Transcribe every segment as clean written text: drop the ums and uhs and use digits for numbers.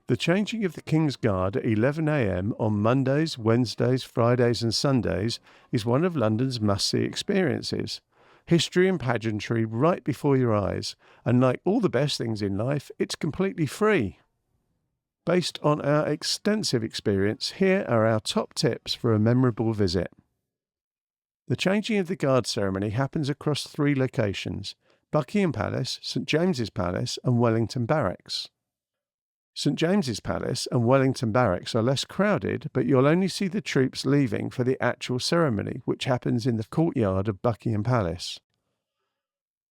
The changing of the King's Guard at 11 a.m. on Mondays, Wednesdays, Fridays and Sundays is one of London's must-see experiences. History and pageantry right before your eyes, and like all the best things in life, it's completely free. Based on our extensive experience, here are our top tips for a memorable visit. The changing of the guard ceremony happens across 3 locations: Buckingham Palace, St James's Palace and Wellington Barracks. St James's Palace and Wellington Barracks are less crowded, but you'll only see the troops leaving for the actual ceremony, which happens in the courtyard of Buckingham Palace.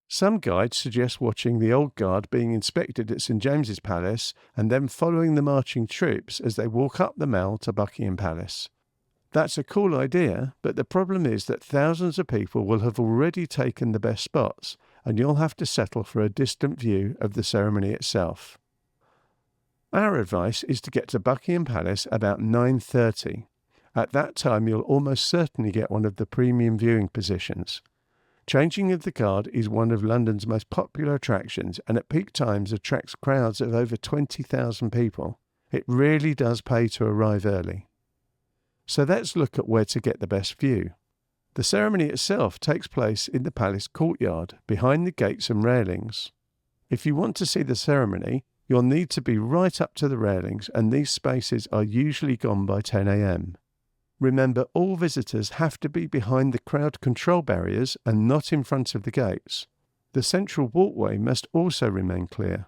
Some guides suggest watching the Old Guard being inspected at St James's Palace and then following the marching troops as they walk up the Mall to Buckingham Palace. That's a cool idea, but the problem is that thousands of people will have already taken the best spots, and you'll have to settle for a distant view of the ceremony itself. Our advice is to get to Buckingham Palace about 9:30. At that time you'll almost certainly get one of the premium viewing positions. Changing of the Guard is one of London's most popular attractions and at peak times attracts crowds of over 20,000 people. It really does pay to arrive early. So let's look at where to get the best view. The ceremony itself takes place in the palace courtyard, behind the gates and railings. If you want to see the ceremony, you'll need to be right up to the railings, and these spaces are usually gone by 10 a.m. Remember, all visitors have to be behind the crowd control barriers and not in front of the gates. The central walkway must also remain clear.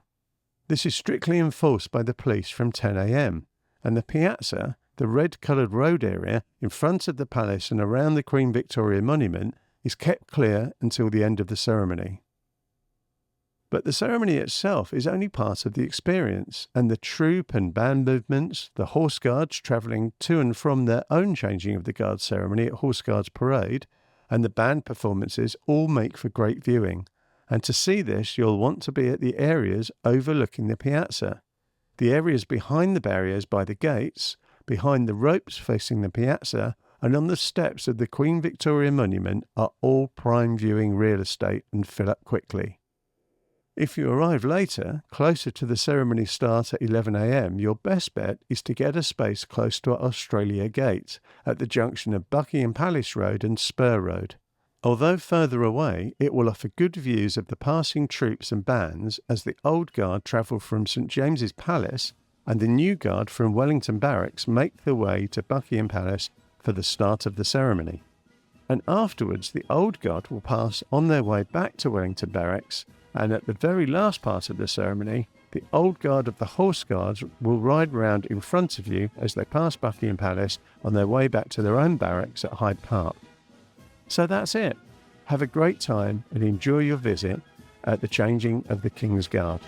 This is strictly enforced by the police from 10 a.m, and the piazza, the red-coloured road area in front of the palace and around the Queen Victoria Monument, is kept clear until the end of the ceremony. But the ceremony itself is only part of the experience, and the troop and band movements, the horse guards travelling to and from their own changing of the guard ceremony at Horse Guards Parade, and the band performances all make for great viewing. And to see this, you'll want to be at the areas overlooking the piazza. The areas behind the barriers by the gates, behind the ropes facing the piazza, and on the steps of the Queen Victoria Monument are all prime viewing real estate and fill up quickly. If you arrive later, closer to the ceremony start at 11 a.m, your best bet is to get a space close to Australia Gate, at the junction of Buckingham Palace Road and Spur Road. Although further away, it will offer good views of the passing troops and bands as the Old Guard travel from St James's Palace and the New Guard from Wellington Barracks make their way to Buckingham Palace for the start of the ceremony. And afterwards, the Old Guard will pass on their way back to Wellington Barracks, and at the very last part of the ceremony, the Old Guard of the Horse Guards will ride round in front of you as they pass Buckingham Palace on their way back to their own barracks at Hyde Park. So that's it. Have a great time and enjoy your visit at the changing of the King's Guard.